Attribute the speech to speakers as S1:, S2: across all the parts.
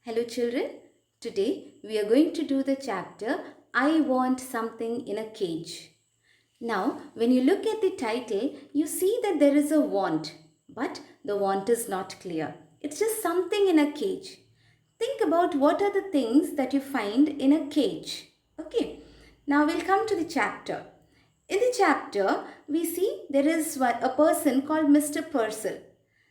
S1: Hello children, today we are going to do the chapter I Want Something in a Cage. Now when you look at the title, you see that there is a want, but the want is not clear. It's just something in a cage. Think about what are the things that you find in a cage. Okay, now we'll come to the chapter. In the chapter, we see there is a person called Mr. Purcell.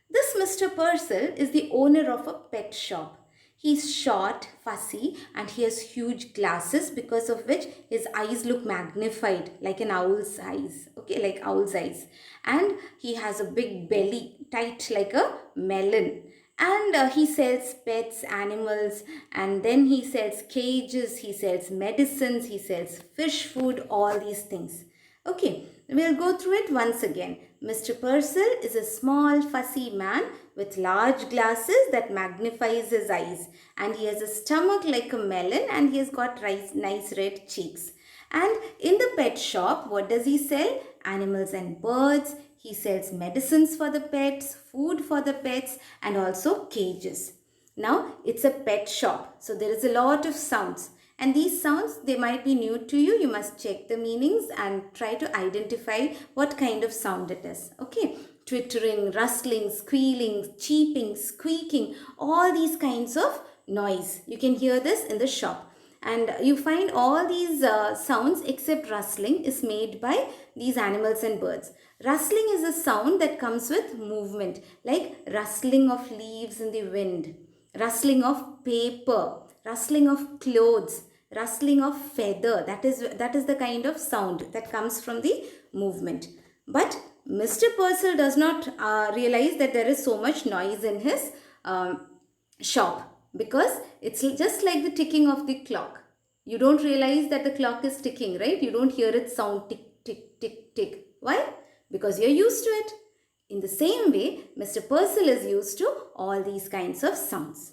S1: This Mr. Purcell is the owner of a pet shop. He's short, fussy, and he has huge glasses because of which his eyes look magnified like an owl's eyes. Okay, like owl's eyes. And he has a big belly, tight like a melon. And he sells pets, animals, and then he sells cages, he sells medicines, he sells fish food, all these things. Okay, we'll go through it once again. Mr. Purcell is a small fussy man with large glasses that magnifies his eyes, and he has a stomach like a melon, and he has got nice red cheeks. And in the pet shop, what does he sell? Animals and birds. He sells medicines for the pets, food for the pets, and also cages. Now, it's a pet shop, so there is a lot of sounds. And these sounds, they might be new to you. You must check the meanings and try to identify what kind of sound it is. Okay, twittering, rustling, squealing, cheeping, squeaking, all these kinds of noise. You can hear this in the shop. And you find all these sounds except rustling is made by these animals and birds. Rustling is a sound that comes with movement, like rustling of leaves in the wind, rustling of paper, rustling of clothes, rustling of feather. That is the kind of sound that comes from the movement. But Mr. Purcell does not realize that there is so much noise in his shop, because it's just like the ticking of the clock. You don't realize that the clock is ticking, right? You don't hear it sound tick, tick, tick, tick. Why? Because you're used to it. In the same way, Mr. Purcell is used to all these kinds of sounds.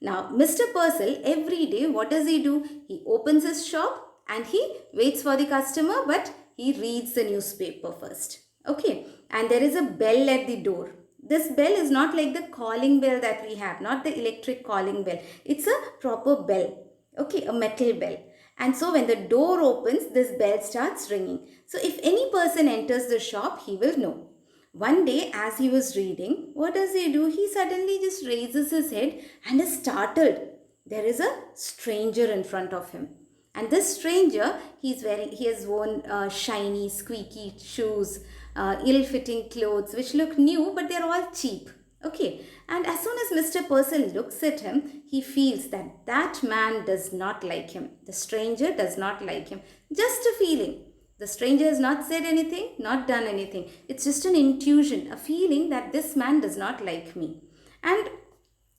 S1: Now, Mr. Purcell, every day, what does he do? He opens his shop and he waits for the customer, but he reads the newspaper first. Okay, and there is a bell at the door. This bell is not like the calling bell that we have, not the electric calling bell. It's a proper bell, okay, a metal bell. And so when the door opens, this bell starts ringing. So if any person enters the shop, he will know. One day as he was reading, what does he do? He suddenly just raises his head and is startled. There is a stranger in front of him. And this stranger, he has worn shiny, squeaky shoes, ill-fitting clothes which look new, but they're all cheap. Okay, and as soon as Mr. Purcell looks at him, he feels that that man does not like him. The stranger does not like him. Just a feeling. The stranger has not said anything, not done anything. It's just an intuition, a feeling that this man does not like me. And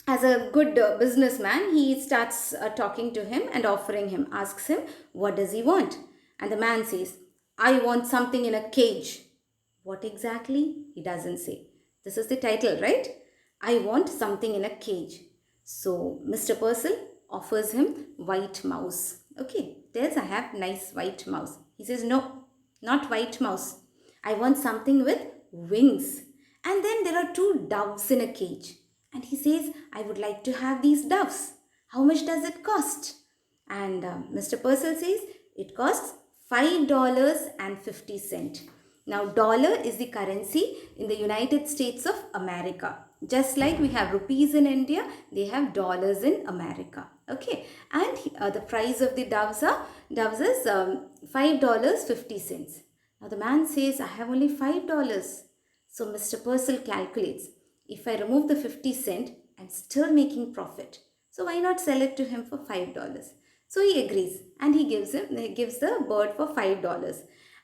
S1: as a good businessman, he starts talking to him and offering him, asks him, what does he want? And the man says, I want something in a cage. What exactly? He doesn't say. This is the title, right? I want something in a cage. So Mr. Purcell offers him white mouse. Okay, tells I have nice white mouse. He says, no, not white mouse. I want something with wings. And then there are two doves in a cage. And he says, I would like to have these doves. How much does it cost? And Mr. Purcell says, it costs $5.50. Now, dollar is the currency in the United States of America. Just like we have rupees in India, they have dollars in America. Okay, and the price of the doves is $5.50. Now, the man says, I have only $5. So, Mr. Purcell calculates, if I remove the 50 cent, I'm still making profit. So, why not sell it to him for $5? So, he agrees and he gives the bird for $5.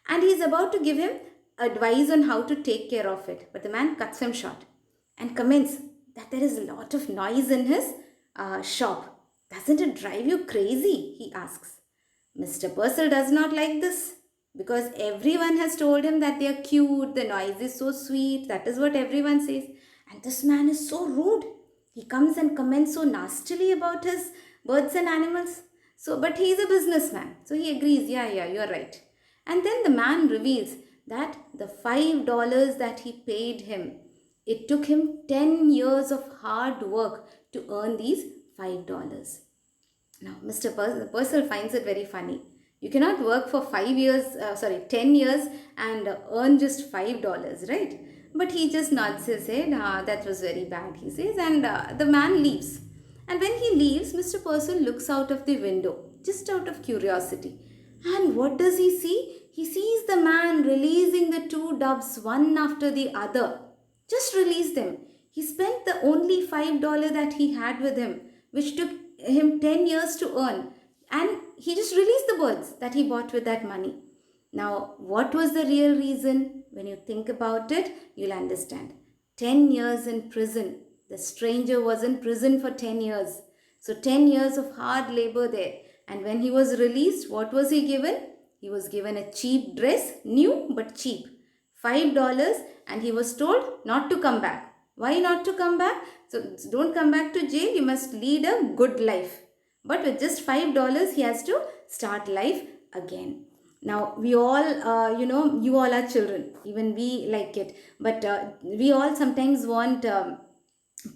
S1: And he is about to give him advice on how to take care of it. But the man cuts him short and comments that there is a lot of noise in his shop. Doesn't it drive you crazy? He asks. Mr. Purcell does not like this, because everyone has told him that they are cute, the noise is so sweet. That is what everyone says. And this man is so rude. He comes and comments so nastily about his birds and animals. So, but he is a businessman. So he agrees, yeah, you are right. And then the man reveals that the $5 that he paid him, it took him 10 years of hard work to earn these $5. Now, Mr. Purcell finds it very funny. You cannot work for 10 years and earn just $5, right? But he just nods his head, that was very bad, he says, and the man leaves. And when he leaves, Mr. Purcell looks out of the window, just out of curiosity. And what does he see? He sees the man releasing the two doves one after the other. Just release them. He spent the only $5 that he had with him, which took him 10 years to earn. And he just released the birds that he bought with that money. Now, what was the real reason? When you think about it, you'll understand. 10 years in prison. The stranger was in prison for 10 years. So 10 years of hard labor there. And when he was released, what was he given? He was given a cheap dress, new but cheap. $5, and he was told not to come back. Why not to come back? So don't come back to jail. You must lead a good life. But with just $5, he has to start life again. Now, we all, you all are children. Even we like it. But we all sometimes want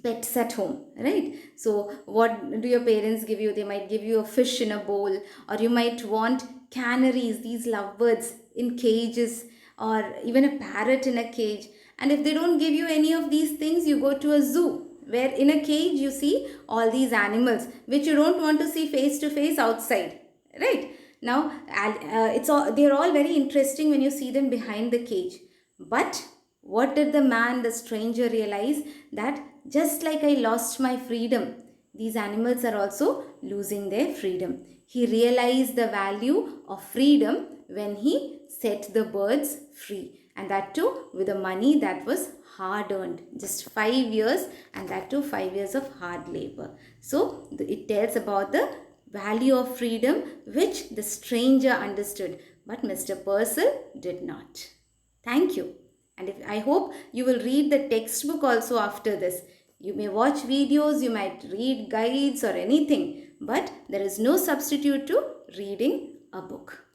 S1: pets at home, right? So what do your parents give you? They might give you a fish in a bowl, or you might want canaries, these lovebirds in cages, or even a parrot in a cage. And if they don't give you any of these things, you go to a zoo, where in a cage you see all these animals which you don't want to see face to face outside, right? Now they're all very interesting when you see them behind the cage. But what did the stranger realize? That just like I lost my freedom, these animals are also losing their freedom. He realized the value of freedom when he set the birds free. And that too with the money that was hard earned. Just 5 years, and that too 5 years of hard labor. So it tells about the value of freedom which the stranger understood, but Mr. Purcell did not. Thank you. And I hope you will read the textbook also after this. You may watch videos, you might read guides or anything, but there is no substitute to reading a book.